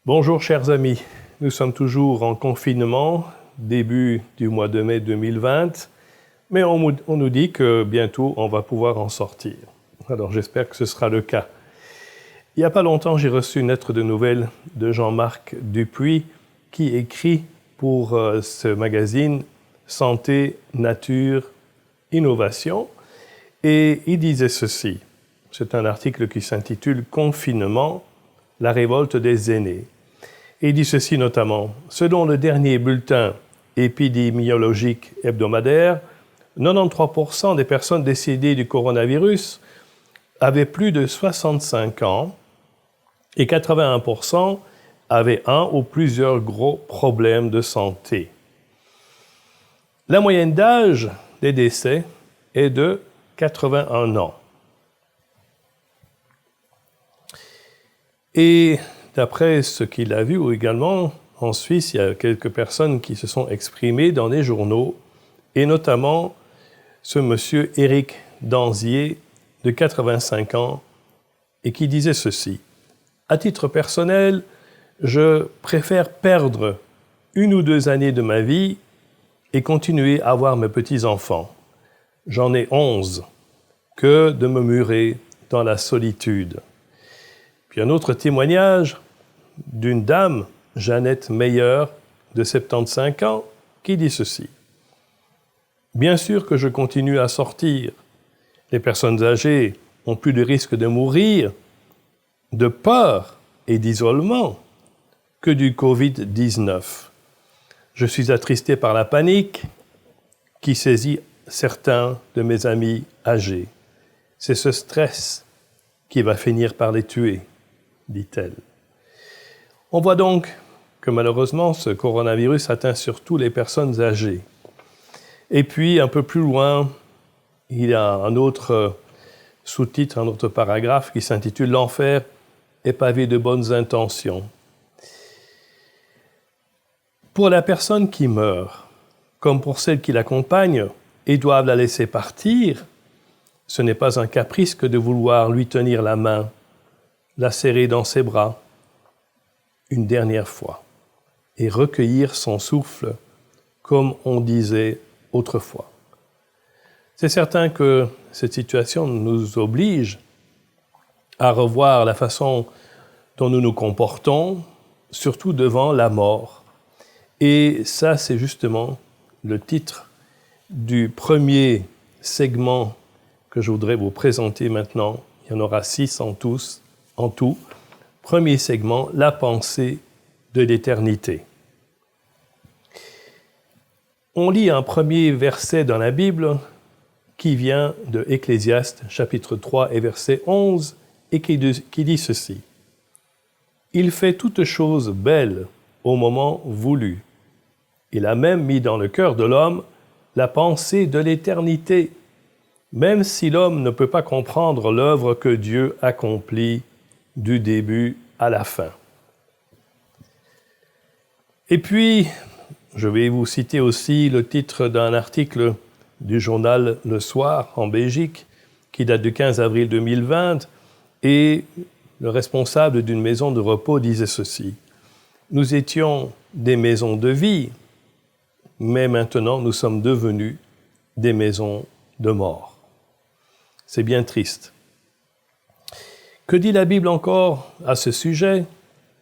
Bonjour chers amis, nous sommes toujours en confinement, début du mois de mai 2020, mais on nous dit que bientôt on va pouvoir en sortir. Alors j'espère que ce sera le cas. Il n'y a pas longtemps, j'ai reçu une lettre de nouvelles de Jean-Marc Dupuis qui écrit pour ce magazine Santé, Nature, Innovation et il disait ceci. C'est un article qui s'intitule « Confinement, la révolte des aînés ». Et il dit ceci notamment, selon le dernier bulletin épidémiologique hebdomadaire, 93% des personnes décédées du coronavirus avaient plus de 65 ans et 81% avaient un ou plusieurs gros problèmes de santé. La moyenne d'âge des décès est de 81 ans. Et d'après ce qu'il a vu également, en Suisse, il y a quelques personnes qui se sont exprimées dans les journaux, et notamment ce monsieur Éric Danzier, de 85 ans, et qui disait ceci. « À titre personnel, je préfère perdre 1 ou 2 années de ma vie et continuer à voir mes petits-enfants. J'en ai 11, que de me murer dans la solitude. » Puis un autre témoignage d'une dame, Jeannette Meyer, de 75 ans, qui dit ceci. « Bien sûr que je continue à sortir. Les personnes âgées ont plus de risque de mourir de peur et d'isolement que du Covid-19. Je suis attristé par la panique qui saisit certains de mes amis âgés. C'est ce stress qui va finir par les tuer, dit-elle. On voit donc que malheureusement, ce coronavirus atteint surtout les personnes âgées. Et puis, un peu plus loin, il y a un autre sous-titre, un autre paragraphe qui s'intitule « L'enfer est pavé de bonnes intentions ». Pour la personne qui meurt, comme pour celle qui l'accompagne et doivent la laisser partir, ce n'est pas un caprice que de vouloir lui tenir la main, la serrer dans ses bras, une dernière fois, et recueillir son souffle, comme on disait autrefois. C'est certain que cette situation nous oblige à revoir la façon dont nous nous comportons, surtout devant la mort. Et ça, c'est justement le titre du premier segment que je voudrais vous présenter maintenant. Il y en aura 6 en tout. Premier segment, la pensée de l'éternité. On lit un premier verset dans la Bible qui vient de Ecclésiaste, chapitre 3 et verset 11, et qui dit ceci. « Il fait toutes choses belles au moment voulu. Il a même mis dans le cœur de l'homme la pensée de l'éternité, même si l'homme ne peut pas comprendre l'œuvre que Dieu accomplit du début à la fin. » Et puis, je vais vous citer aussi le titre d'un article du journal Le Soir en Belgique, qui date du 15 avril 2020, et le responsable d'une maison de repos disait ceci. « Nous étions des maisons de vie, mais maintenant nous sommes devenus des maisons de mort. » C'est bien triste. Que dit la Bible encore à ce sujet,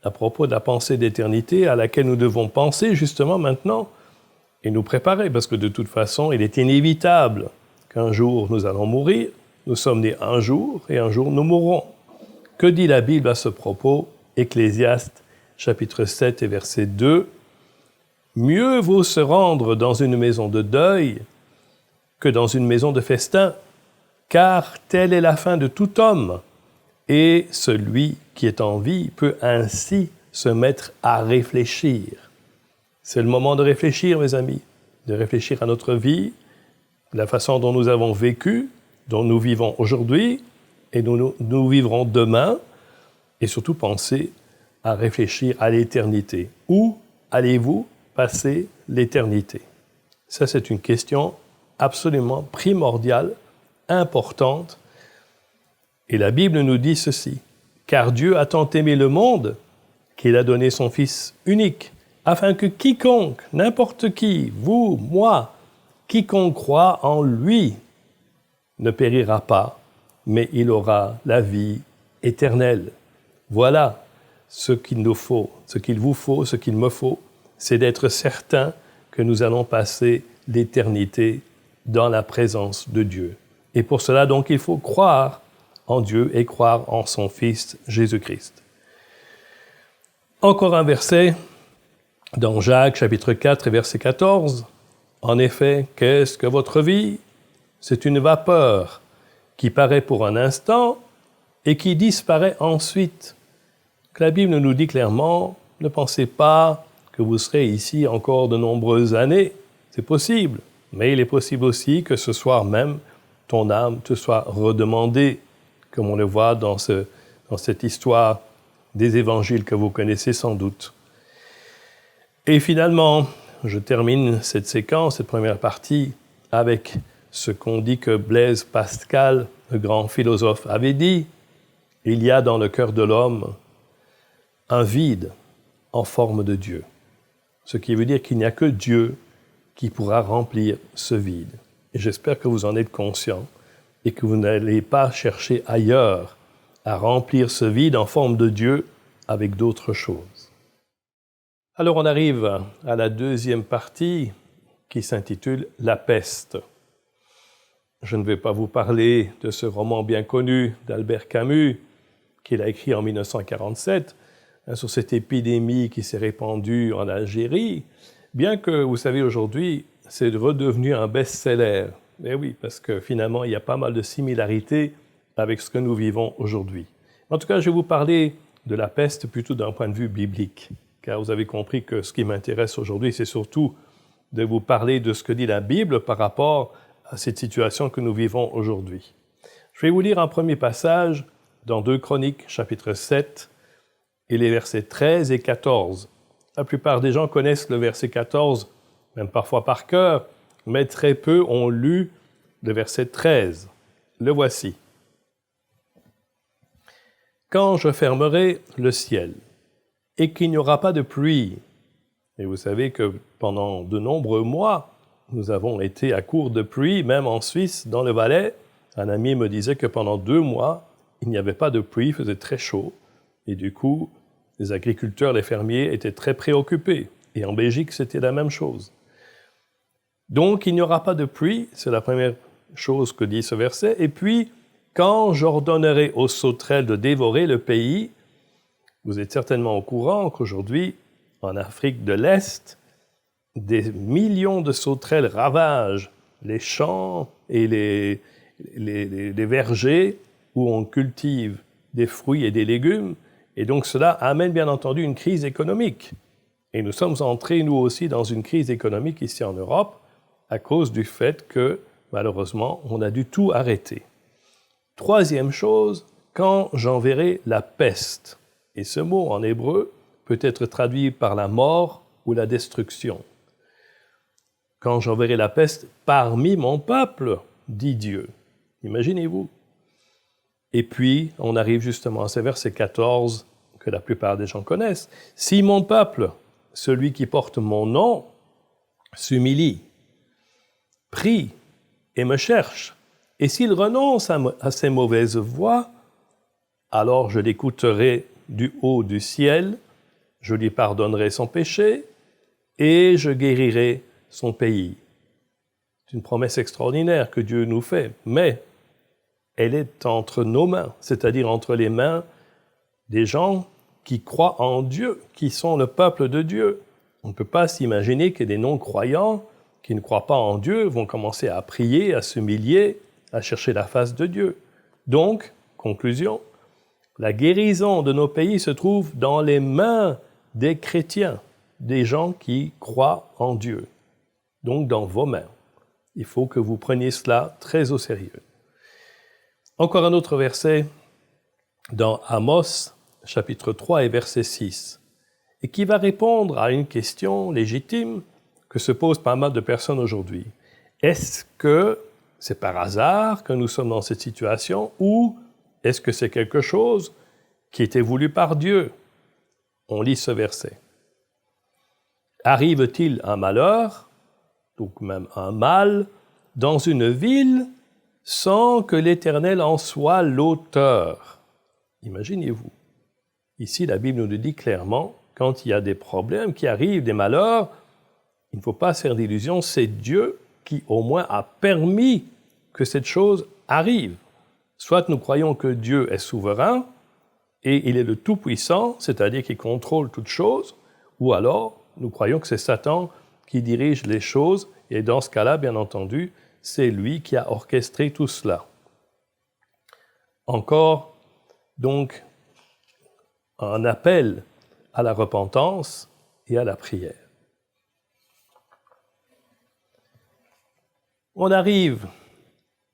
à propos de la pensée d'éternité à laquelle nous devons penser justement maintenant et nous préparer, parce que de toute façon, il est inévitable qu'un jour nous allons mourir. Nous sommes nés un jour et un jour nous mourrons. Que dit la Bible à ce propos? Ecclésiaste, chapitre 7 et verset 2. « Mieux vaut se rendre dans une maison de deuil que dans une maison de festin, car telle est la fin de tout homme. Et celui qui est en vie peut ainsi se mettre à réfléchir. » C'est le moment de réfléchir, mes amis, de réfléchir à notre vie, la façon dont nous avons vécu, dont nous vivons aujourd'hui et dont nous vivrons demain, et surtout penser à réfléchir à l'éternité. Où allez-vous passer l'éternité? Ça, c'est une question absolument primordiale, importante. Et la Bible nous dit ceci. « Car Dieu a tant aimé le monde qu'il a donné son Fils unique, afin que quiconque, n'importe qui, vous, moi, quiconque croit en lui, ne périra pas, mais il aura la vie éternelle. Voilà ce qu'il nous faut, ce qu'il vous faut, ce qu'il me faut, c'est d'être certain que nous allons passer l'éternité dans la présence de Dieu. Et pour cela, donc, il faut croire en Dieu et croire en son Fils Jésus-Christ. Encore un verset dans Jacques, chapitre 4 et verset 14. En effet, qu'est-ce que votre vie? C'est une vapeur qui paraît pour un instant et qui disparaît ensuite. La Bible nous dit clairement, ne pensez pas que vous serez ici encore de nombreuses années. C'est possible, mais il est possible aussi que ce soir même, ton âme te soit redemandée, comme on le voit dans cette histoire des évangiles que vous connaissez sans doute. Et finalement, je termine cette séquence, cette première partie, avec ce qu'on dit que Blaise Pascal, le grand philosophe, avait dit. Il y a dans le cœur de l'homme un vide en forme de Dieu. Ce qui veut dire qu'il n'y a que Dieu qui pourra remplir ce vide. Et j'espère que vous en êtes conscients et que vous n'allez pas chercher ailleurs à remplir ce vide en forme de Dieu avec d'autres choses. Alors on arrive à la deuxième partie qui s'intitule « La peste ». Je ne vais pas vous parler de ce roman bien connu d'Albert Camus qu'il a écrit en 1947 sur cette épidémie qui s'est répandue en Algérie, bien que, vous savez, aujourd'hui, c'est redevenu un best-seller. Eh oui, parce que finalement, il y a pas mal de similarités avec ce que nous vivons aujourd'hui. En tout cas, je vais vous parler de la peste plutôt d'un point de vue biblique, car vous avez compris que ce qui m'intéresse aujourd'hui, c'est surtout de vous parler de ce que dit la Bible par rapport à cette situation que nous vivons aujourd'hui. Je vais vous lire un premier passage dans 2 Chroniques, chapitre 7, et les versets 13 et 14. La plupart des gens connaissent le verset 14, même parfois par cœur, mais très peu ont lu le verset 13. Le voici. « Quand je fermerai le ciel et qu'il n'y aura pas de pluie, et vous savez que pendant de nombreux mois, nous avons été à court de pluie, même en Suisse, dans le Valais. Un ami me disait que pendant 2 mois, il n'y avait pas de pluie, il faisait très chaud. Et du coup, les agriculteurs, les fermiers étaient très préoccupés. Et en Belgique, c'était la même chose. Donc, il n'y aura pas de pluie, c'est la première chose que dit ce verset. Et puis, quand j'ordonnerai aux sauterelles de dévorer le pays, vous êtes certainement au courant qu'aujourd'hui, en Afrique de l'Est, des millions de sauterelles ravagent les champs et les vergers où on cultive des fruits et des légumes. Et donc cela amène bien entendu une crise économique. Et nous sommes entrés, nous aussi, dans une crise économique ici en Europe à cause du fait que, malheureusement, on a dû tout arrêter. Troisième chose, quand j'enverrai la peste. Et ce mot en hébreu peut être traduit par la mort ou la destruction. Quand j'enverrai la peste parmi mon peuple, dit Dieu. Imaginez-vous. Et puis, on arrive justement à ce verset 14 que la plupart des gens connaissent. « Si mon peuple, celui qui porte mon nom, s'humilie, prie et me cherche, et s'il renonce à ses mauvaises voies, alors je l'écouterai du haut du ciel, je lui pardonnerai son péché et je guérirai son pays. » C'est une promesse extraordinaire que Dieu nous fait, mais elle est entre nos mains, c'est-à-dire entre les mains des gens qui croient en Dieu, qui sont le peuple de Dieu. On ne peut pas s'imaginer que des non-croyants qui ne croient pas en Dieu vont commencer à prier, à s'humilier, à chercher la face de Dieu. Donc, conclusion, la guérison de nos pays se trouve dans les mains des chrétiens, des gens qui croient en Dieu. Donc, dans vos mains. Il faut que vous preniez cela très au sérieux. Encore un autre verset dans Amos, chapitre 3 et verset 6, et qui va répondre à une question légitime que se posent pas mal de personnes aujourd'hui. Est-ce que c'est par hasard que nous sommes dans cette situation ou est-ce que c'est quelque chose qui était voulu par Dieu? On lit ce verset. Arrive-t-il un malheur, donc même un mal, dans une ville sans que l'Éternel en soit l'auteur? Imaginez-vous. Ici, la Bible nous le dit clairement, quand il y a des problèmes qui arrivent, des malheurs, il ne faut pas se faire d'illusions, c'est Dieu qui au moins a permis que cette chose arrive. Soit nous croyons que Dieu est souverain et il est le Tout-Puissant, c'est-à-dire qu'il contrôle toutes choses, ou alors nous croyons que c'est Satan qui dirige les choses, et dans ce cas-là, bien entendu, c'est lui qui a orchestré tout cela. Encore, donc, un appel à la repentance et à la prière. On arrive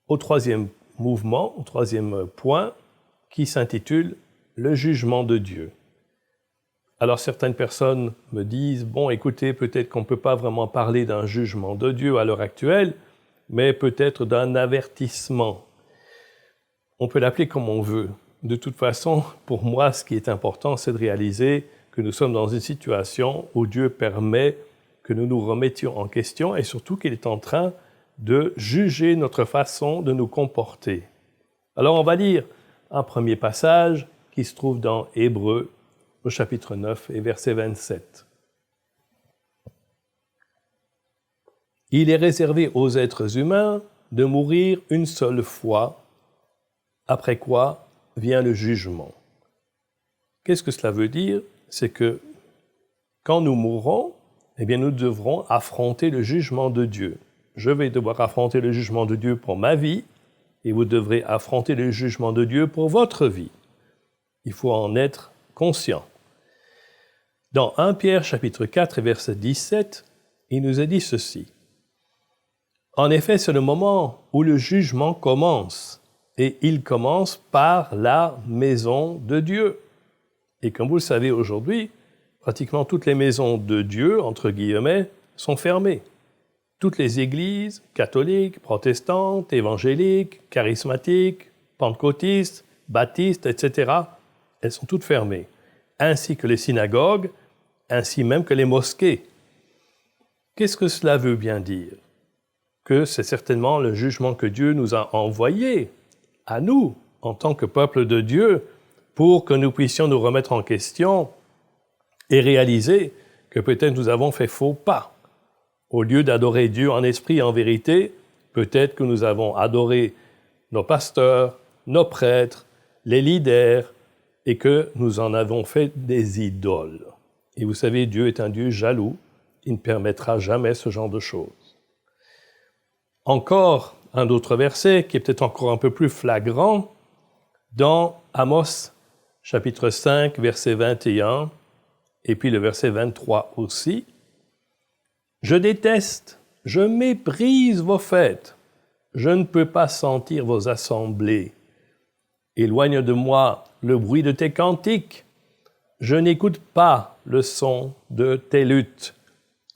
au troisième mouvement, au troisième point, qui s'intitule « Le jugement de Dieu ». Alors certaines personnes me disent « Bon, écoutez, peut-être qu'on ne peut pas vraiment parler d'un jugement de Dieu à l'heure actuelle, mais peut-être d'un avertissement. » On peut l'appeler comme on veut. De toute façon, pour moi, ce qui est important, c'est de réaliser que nous sommes dans une situation où Dieu permet que nous nous remettions en question et surtout qu'il est en train de juger notre façon de nous comporter. Alors on va lire un premier passage qui se trouve dans Hébreux, au chapitre 9 et verset 27. « Il est réservé aux êtres humains de mourir une seule fois, après quoi vient le jugement. » Qu'est-ce que cela veut dire? C'est que quand nous mourrons, eh bien nous devrons affronter le jugement de Dieu. Je vais devoir affronter le jugement de Dieu pour ma vie, et vous devrez affronter le jugement de Dieu pour votre vie. Il faut en être conscient. Dans 1 Pierre chapitre 4 et verset 17, il nous est dit ceci. « En effet, c'est le moment où le jugement commence, et il commence par la maison de Dieu. » Et comme vous le savez aujourd'hui, pratiquement toutes les maisons de Dieu, entre guillemets, sont fermées. Toutes les églises catholiques, protestantes, évangéliques, charismatiques, pentecôtistes, baptistes, etc., elles sont toutes fermées, ainsi que les synagogues, ainsi même que les mosquées. Qu'est-ce que cela veut bien dire? Que c'est certainement le jugement que Dieu nous a envoyé à nous, en tant que peuple de Dieu, pour que nous puissions nous remettre en question et réaliser que peut-être nous avons fait faux pas. Au lieu d'adorer Dieu en esprit et en vérité, peut-être que nous avons adoré nos pasteurs, nos prêtres, les leaders, et que nous en avons fait des idoles. Et vous savez, Dieu est un Dieu jaloux, il ne permettra jamais ce genre de choses. Encore un autre verset qui est peut-être encore un peu plus flagrant, dans Amos chapitre 5, verset 21, et puis le verset 23 aussi. « Je déteste, je méprise vos fêtes, je ne peux pas sentir vos assemblées. Éloigne de moi le bruit de tes cantiques, je n'écoute pas le son de tes luttes. »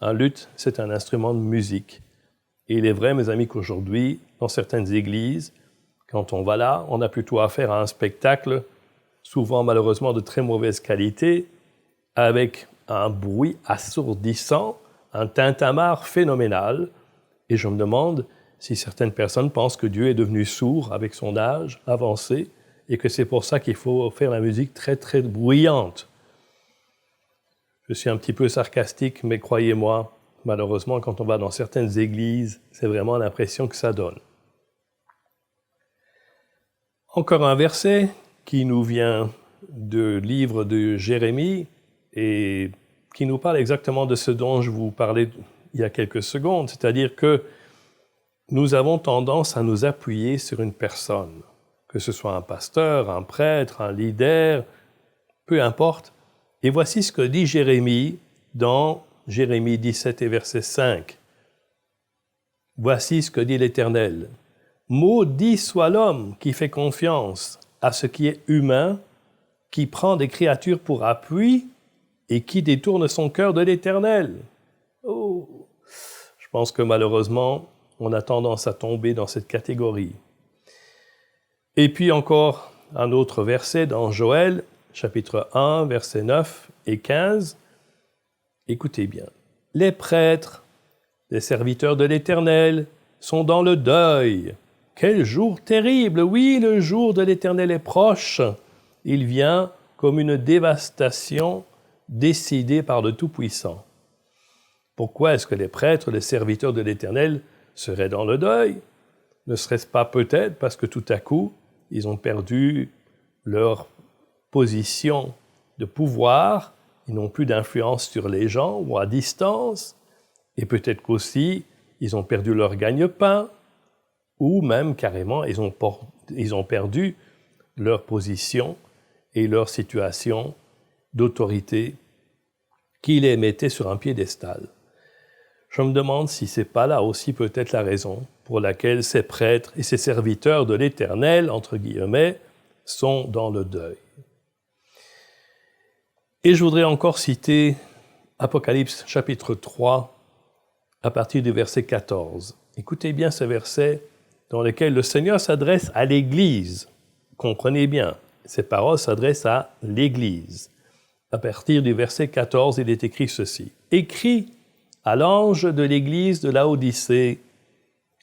Un luth, c'est un instrument de musique. Et il est vrai, mes amis, qu'aujourd'hui, dans certaines églises, quand on va là, on a plutôt affaire à un spectacle, souvent malheureusement de très mauvaise qualité, avec un bruit assourdissant, un tintamarre phénoménal. Et je me demande si certaines personnes pensent que Dieu est devenu sourd avec son âge avancé et que c'est pour ça qu'il faut faire la musique très très bruyante. Je suis un petit peu sarcastique, mais croyez-moi, malheureusement, quand on va dans certaines églises, c'est vraiment l'impression que ça donne. Encore un verset qui nous vient du livre de Jérémie et qui nous parle exactement de ce dont je vous parlais il y a quelques secondes, c'est-à-dire que nous avons tendance à nous appuyer sur une personne, que ce soit un pasteur, un prêtre, un leader, peu importe. Et voici ce que dit Jérémie dans Jérémie 17 et verset 5. « Voici ce que dit l'Éternel. Maudit soit l'homme qui fait confiance à ce qui est humain, qui prend des créatures pour appui et qui détourne son cœur de l'Éternel. » Oh, je pense que malheureusement, on a tendance à tomber dans cette catégorie. Et puis encore un autre verset dans Joël, chapitre 1, verset 9 et 15. Écoutez bien. Les prêtres, les serviteurs de l'Éternel, sont dans le deuil. Quel jour terrible! Oui, le jour de l'Éternel est proche. Il vient comme une dévastation décidée par le Tout-Puissant. Pourquoi est-ce que les prêtres, les serviteurs de l'Éternel, seraient dans le deuil? Ne serait-ce pas peut-être parce que tout à coup, ils ont perdu leur position de pouvoir, ils n'ont plus d'influence sur les gens ou à distance, et peut-être qu'aussi, ils ont perdu leur gagne-pain, ou même carrément, ils ont perdu leur position et leur situation d'autorité qui les mettait sur un piédestal. Je me demande si ce n'est pas là aussi peut-être la raison pour laquelle ces prêtres et ces serviteurs de l'Éternel, entre guillemets, sont dans le deuil. Et je voudrais encore citer Apocalypse chapitre 3, à partir du verset 14. Écoutez bien ce verset dans lequel le Seigneur s'adresse à l'Église. Comprenez bien, ces paroles s'adressent à l'Église. À partir du verset 14, il est écrit ceci. « Écrit à l'ange de l'Église de Laodicée,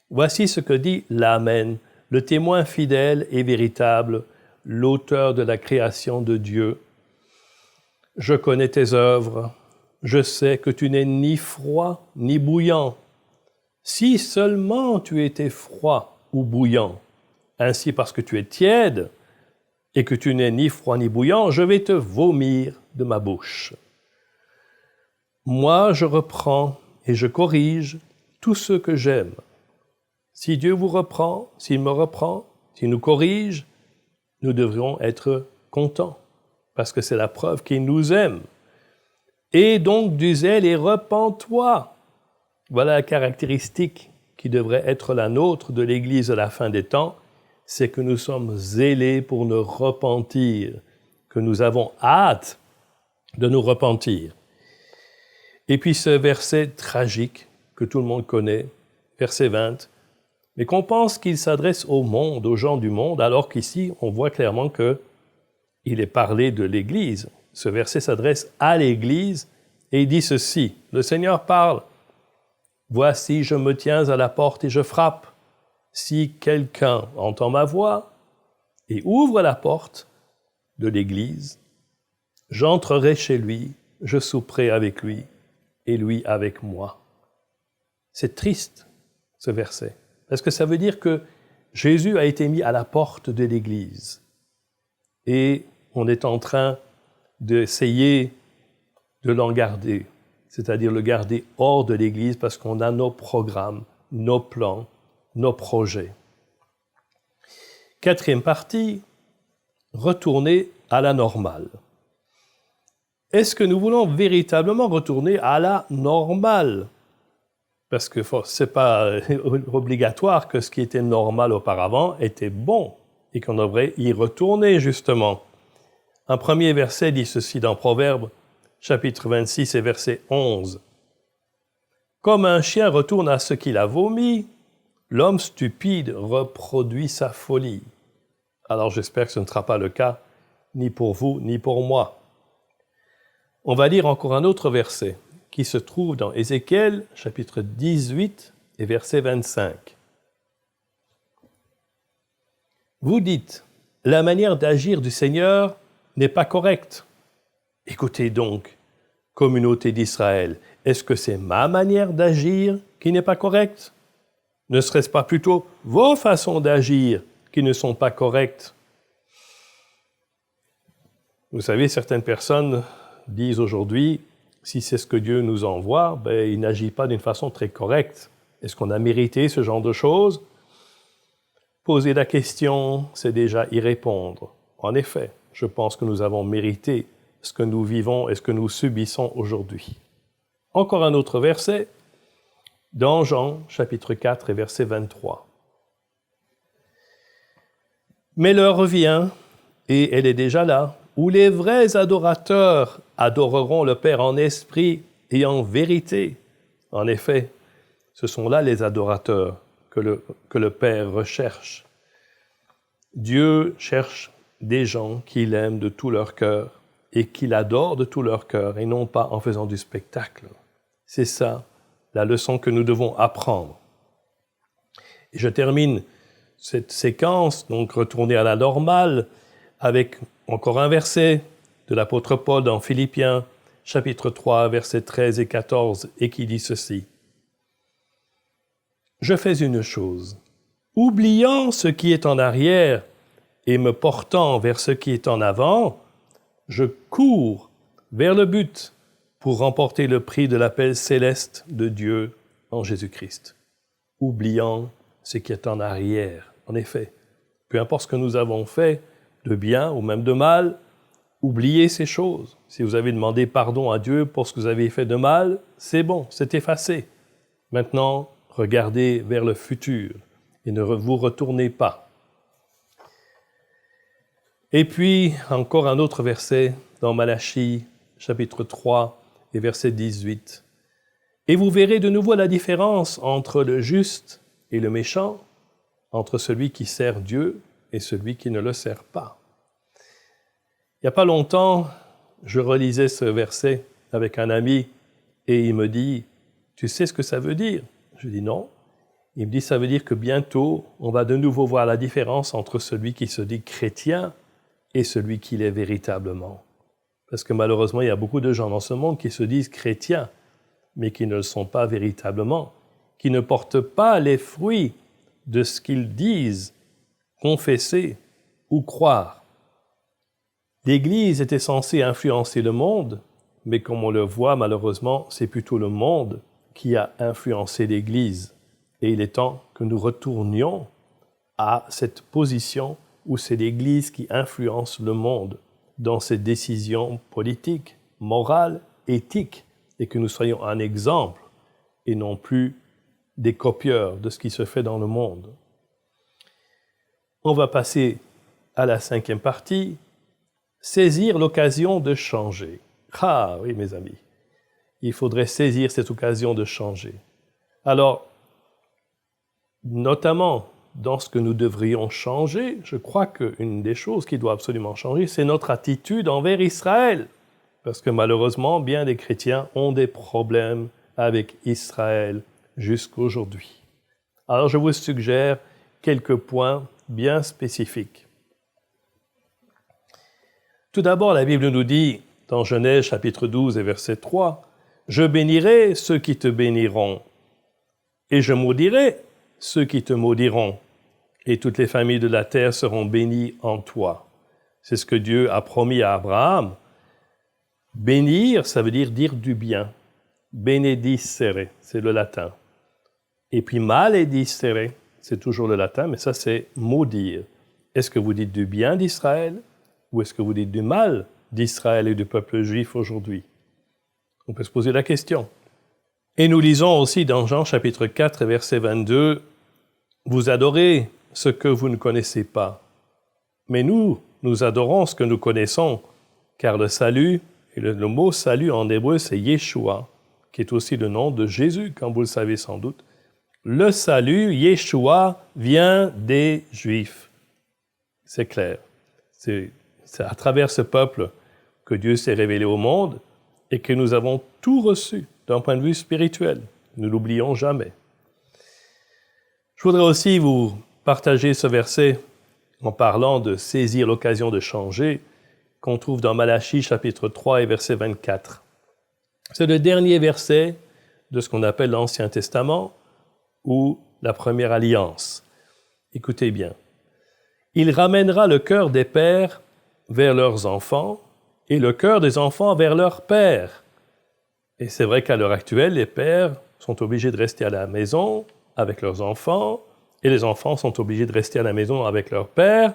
voici ce que dit l'Amen, le témoin fidèle et véritable, l'auteur de la création de Dieu. Je connais tes œuvres, je sais que tu n'es ni froid ni bouillant. Si seulement tu étais froid ou bouillant, ainsi parce que tu es tiède et que tu n'es ni froid ni bouillant, je vais te vomir de ma bouche. Moi, je reprends et je corrige tous ceux que j'aime. Si Dieu vous reprend, s'il me reprend, s'il nous corrige, nous devrions être contents, parce que c'est la preuve qu'il nous aime. Et donc du zèle et repens-toi. Voilà la caractéristique qui devrait être la nôtre de l'Église de la fin des temps, c'est que nous sommes zélés pour nous repentir, que nous avons hâte de nous repentir. Et puis ce verset tragique que tout le monde connaît, verset 20, mais qu'on pense qu'il s'adresse au monde, aux gens du monde, alors qu'ici, on voit clairement qu'il est parlé de l'Église. Ce verset s'adresse à l'Église et il dit ceci, le Seigneur parle, « Voici, je me tiens à la porte et je frappe. Si quelqu'un entend ma voix et ouvre la porte de l'Église, j'entrerai chez lui, je souperai avec lui et lui avec moi. » C'est triste, ce verset, parce que ça veut dire que Jésus a été mis à la porte de l'Église et on est en train d'essayer de l'en garder, c'est-à-dire le garder hors de l'Église parce qu'on a nos programmes, nos plans, nos projets. Quatrième partie, retourner à la normale. Est-ce que nous voulons véritablement retourner à la normale? Parce que ce n'est pas obligatoire que ce qui était normal auparavant était bon et qu'on devrait y retourner justement. Un premier verset dit ceci dans Proverbes, chapitre 26 et verset 11. « Comme un chien retourne à ce qu'il a vomi, l'homme stupide reproduit sa folie. » Alors j'espère que ce ne sera pas le cas, ni pour vous, ni pour moi. On va lire encore un autre verset qui se trouve dans Ézéchiel, chapitre 18 et verset 25. Vous dites, la manière d'agir du Seigneur n'est pas correcte. Écoutez donc, communauté d'Israël, est-ce que c'est ma manière d'agir qui n'est pas correcte? Ne serait-ce pas plutôt vos façons d'agir qui ne sont pas correctes? Vous savez, certaines personnes disent aujourd'hui, si c'est ce que Dieu nous envoie, il n'agit pas d'une façon très correcte. Est-ce qu'on a mérité ce genre de choses? Poser la question, c'est déjà y répondre. En effet, je pense que nous avons mérité ce que nous vivons et ce que nous subissons aujourd'hui. Encore un autre verset, dans Jean, chapitre 4 et verset 23. « Mais l'heure revient, et elle est déjà là, où les vrais adorateurs adoreront le Père en esprit et en vérité. » En effet, ce sont là les adorateurs que le Père recherche. Dieu cherche des gens qui l'aiment de tout leur cœur et qui l'adorent de tout leur cœur et non pas en faisant du spectacle. C'est ça, la leçon que nous devons apprendre. Et je termine cette séquence, donc retourner à la normale, avec encore un verset de l'apôtre Paul dans Philippiens, chapitre 3, versets 13 et 14, et qui dit ceci. « Je fais une chose, oubliant ce qui est en arrière et me portant vers ce qui est en avant, je cours vers le but pour remporter le prix de l'appel céleste de Dieu en Jésus-Christ. » Oubliant ce qui est en arrière. En effet, peu importe ce que nous avons fait, de bien ou même de mal, oubliez ces choses. Si vous avez demandé pardon à Dieu pour ce que vous avez fait de mal, c'est bon, c'est effacé. Maintenant, regardez vers le futur et ne vous retournez pas. Et puis, encore un autre verset dans Malachie, chapitre 3 et verset 18. « Et vous verrez de nouveau la différence entre le juste et le méchant, entre celui qui sert Dieu et celui qui ne le sert pas. » Il n'y a pas longtemps, je relisais ce verset avec un ami et il me dit « Tu sais ce que ça veut dire ?» Je dis « Non ». Il me dit « Ça veut dire que bientôt, on va de nouveau voir la différence entre celui qui se dit chrétien et celui qui l'est véritablement. » Parce que malheureusement, il y a beaucoup de gens dans ce monde qui se disent chrétiens, mais qui ne le sont pas véritablement, qui ne portent pas les fruits de ce qu'ils disent, confesser ou croire. L'Église était censée influencer le monde, mais comme on le voit malheureusement, c'est plutôt le monde qui a influencé l'Église. Et il est temps que nous retournions à cette position où c'est l'Église qui influence le monde dans ses décisions politiques, morales, éthiques, et que nous soyons un exemple et non plus des copieurs de ce qui se fait dans le monde. On va passer à la 5e partie, saisir l'occasion de changer. Ah oui, mes amis, il faudrait saisir cette occasion de changer. Alors, notamment dans ce que nous devrions changer, je crois qu'une des choses qui doit absolument changer, c'est notre attitude envers Israël. Parce que malheureusement, bien des chrétiens ont des problèmes avec Israël jusqu'aujourd'hui. Alors je vous suggère quelques points bien spécifiques. Tout d'abord, la Bible nous dit, dans Genèse chapitre 12 et verset 3, « Je bénirai ceux qui te béniront, et je maudirai ceux qui te maudiront, et toutes les familles de la terre seront bénies en toi. » C'est ce que Dieu a promis à Abraham. Bénir, ça veut dire du bien. Benedicere, c'est le latin. Et puis maledicere, c'est toujours le latin, mais ça c'est maudire. Est-ce que vous dites du bien d'Israël ou est-ce que vous dites du mal d'Israël et du peuple juif aujourd'hui? On peut se poser la question. Et nous lisons aussi dans Jean chapitre 4, verset 22, « Vous adorez ce que vous ne connaissez pas. Mais nous adorons ce que nous connaissons, car le salut, et le mot salut en hébreu, c'est Yeshua, qui est aussi le nom de Jésus, comme vous le savez sans doute. Le salut, Yeshua, vient des Juifs. C'est clair. C'est à travers ce peuple que Dieu s'est révélé au monde et que nous avons tout reçu d'un point de vue spirituel. Ne l'oublions jamais. Je voudrais aussi vous partager ce verset en parlant de saisir l'occasion de changer qu'on trouve dans Malachie chapitre 3 et verset 24. C'est le dernier verset de ce qu'on appelle l'Ancien Testament ou la première alliance. Écoutez bien. « Il ramènera le cœur des pères vers leurs enfants et le cœur des enfants vers leurs pères. » Et c'est vrai qu'à l'heure actuelle, les pères sont obligés de rester à la maison avec leurs enfants et les enfants sont obligés de rester à la maison avec leurs pères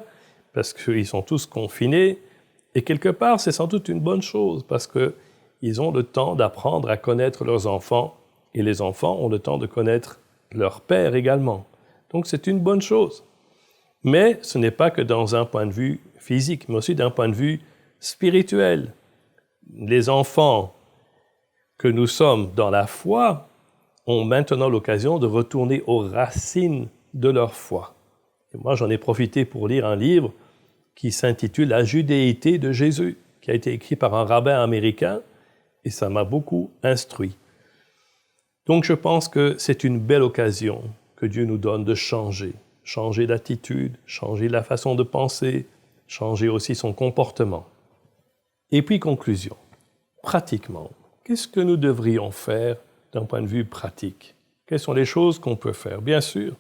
parce qu'ils sont tous confinés. Et quelque part, c'est sans doute une bonne chose parce qu'ils ont le temps d'apprendre à connaître leurs enfants et les enfants ont le temps de connaître leur père également. Donc c'est une bonne chose. Mais ce n'est pas que dans un point de vue physique, mais aussi d'un point de vue spirituel. Les enfants que nous sommes dans la foi ont maintenant l'occasion de retourner aux racines de leur foi. Et moi, j'en ai profité pour lire un livre qui s'intitule « La judéité de Jésus », qui a été écrit par un rabbin américain, et ça m'a beaucoup instruit. Donc je pense que c'est une belle occasion que Dieu nous donne de changer d'attitude, changer la façon de penser, changer aussi son comportement. Et puis conclusion, pratiquement, qu'est-ce que nous devrions faire d'un point de vue pratique? Quelles sont les choses qu'on peut faire? Bien sûr,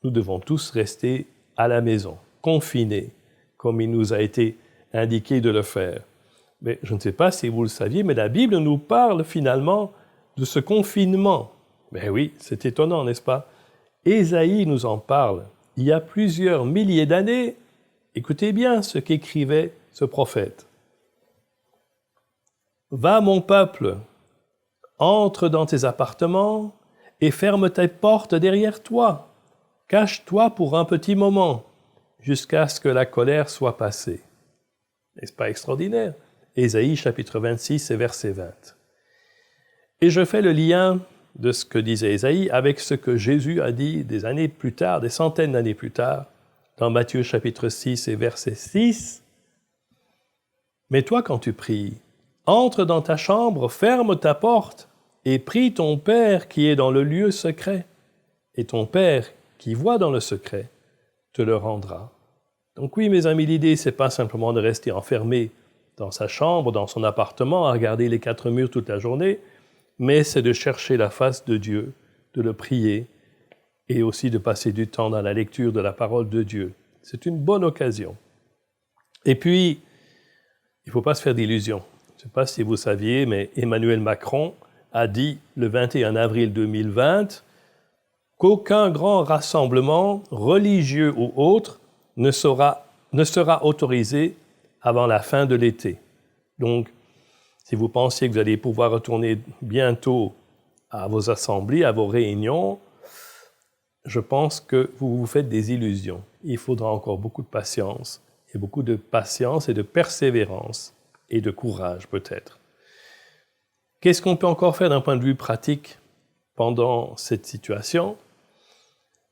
nous devons tous rester à la maison, confinés, comme il nous a été indiqué de le faire. Mais je ne sais pas si vous le saviez, mais la Bible nous parle finalement de ce confinement. Mais oui, c'est étonnant, n'est-ce pas? Ésaïe nous en parle. Il y a plusieurs milliers d'années, écoutez bien ce qu'écrivait ce prophète. « Va, mon peuple, entre dans tes appartements et ferme tes portes derrière toi. Cache-toi pour un petit moment, jusqu'à ce que la colère soit passée. » N'est-ce pas extraordinaire? Ésaïe chapitre 26 et verset 20. Et je fais le lien de ce que disait Ésaïe avec ce que Jésus a dit des années plus tard, des centaines d'années plus tard, dans Matthieu chapitre 6 et verset 6. « Mais toi, quand tu pries, entre dans ta chambre, ferme ta porte et prie ton Père qui est dans le lieu secret. Et ton Père qui voit dans le secret te le rendra. » Donc oui, mes amis, l'idée, c'est pas simplement de rester enfermé dans sa chambre, dans son appartement, à regarder les quatre murs toute la journée, mais c'est de chercher la face de Dieu, de le prier, et aussi de passer du temps dans la lecture de la parole de Dieu. C'est une bonne occasion. Et puis, il ne faut pas se faire d'illusions. Je ne sais pas si vous saviez, mais Emmanuel Macron a dit le 21 avril 2020 qu'aucun grand rassemblement, religieux ou autre, ne sera autorisé avant la fin de l'été. Donc, si vous pensiez que vous allez pouvoir retourner bientôt à vos assemblées, à vos réunions, je pense que vous vous faites des illusions. Il faudra encore beaucoup de patience, et de persévérance, et de courage peut-être. Qu'est-ce qu'on peut encore faire d'un point de vue pratique pendant cette situation?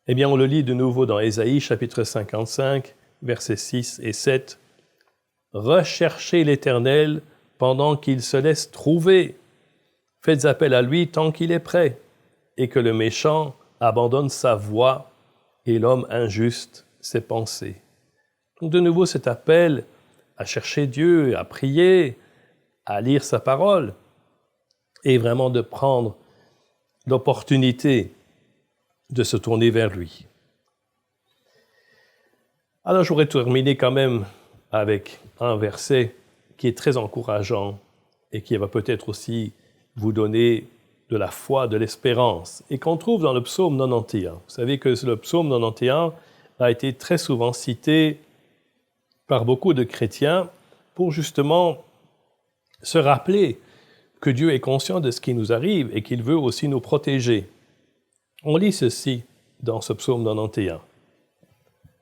Eh bien, on le lit de nouveau dans Ésaïe, chapitre 55, versets 6 et 7. « Recherchez l'Éternel pendant qu'il se laisse trouver. Faites appel à lui tant qu'il est prêt, et que le méchant abandonne sa voie et l'homme injuste ses pensées. » Donc de nouveau cet appel à chercher Dieu, à prier, à lire sa parole, et vraiment de prendre l'opportunité de se tourner vers lui. Alors je voudrais terminer quand même avec un verset qui est très encourageant et qui va peut-être aussi vous donner de la foi, de l'espérance, et qu'on trouve dans le psaume 91. Vous savez que le psaume 91 a été très souvent cité par beaucoup de chrétiens pour justement se rappeler que Dieu est conscient de ce qui nous arrive et qu'il veut aussi nous protéger. On lit ceci dans ce psaume 91.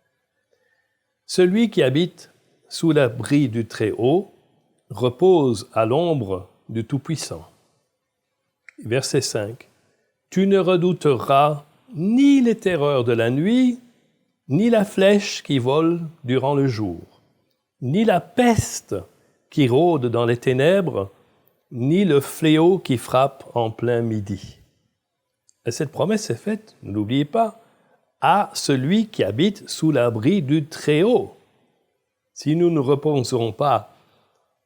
« Celui qui habite sous l'abri du Très-Haut repose à l'ombre du Tout-Puissant. » Verset 5. « Tu ne redouteras ni les terreurs de la nuit, ni la flèche qui vole durant le jour, ni la peste qui rôde dans les ténèbres, ni le fléau qui frappe en plein midi. » Et cette promesse est faite, ne l'oubliez pas, à celui qui habite sous l'abri du Très-Haut. Si nous ne reposons pas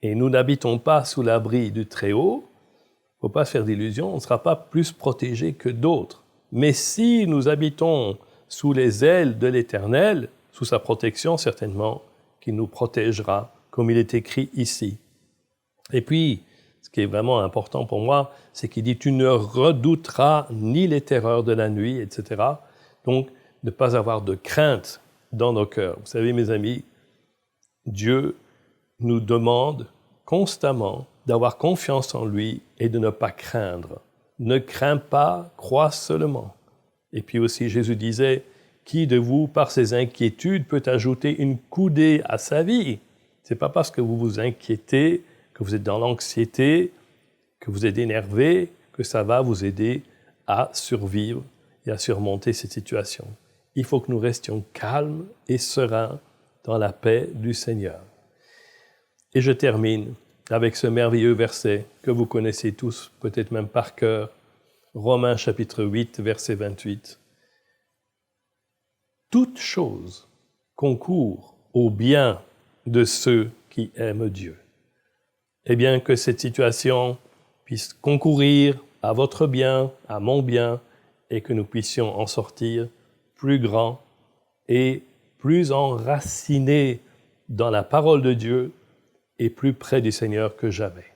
et nous n'habitons pas sous l'abri du Très-Haut, il ne faut pas se faire d'illusions, on ne sera pas plus protégé que d'autres. Mais si nous habitons sous les ailes de l'Éternel, sous sa protection certainement, qu'il nous protégera, comme il est écrit ici. Et puis, ce qui est vraiment important pour moi, c'est qu'il dit « Tu ne redouteras ni les terreurs de la nuit, etc. » Donc, ne pas avoir de crainte dans nos cœurs. Vous savez, mes amis, Dieu nous demande constamment d'avoir confiance en lui et de ne pas craindre. Ne crains pas, crois seulement. Et puis aussi, Jésus disait, qui de vous, par ses inquiétudes, peut ajouter une coudée à sa vie? Ce n'est pas parce que vous vous inquiétez, que vous êtes dans l'anxiété, que vous êtes énervé, que ça va vous aider à survivre et à surmonter cette situation. Il faut que nous restions calmes et sereins dans la paix du Seigneur. Et je termine avec ce merveilleux verset que vous connaissez tous, peut-être même par cœur, Romains chapitre 8, verset 28. Toute chose concourt au bien de ceux qui aiment Dieu. Eh bien, que cette situation puisse concourir à votre bien, à mon bien, et que nous puissions en sortir plus grands et plus enracinés dans la parole de Dieu et plus près du Seigneur que jamais.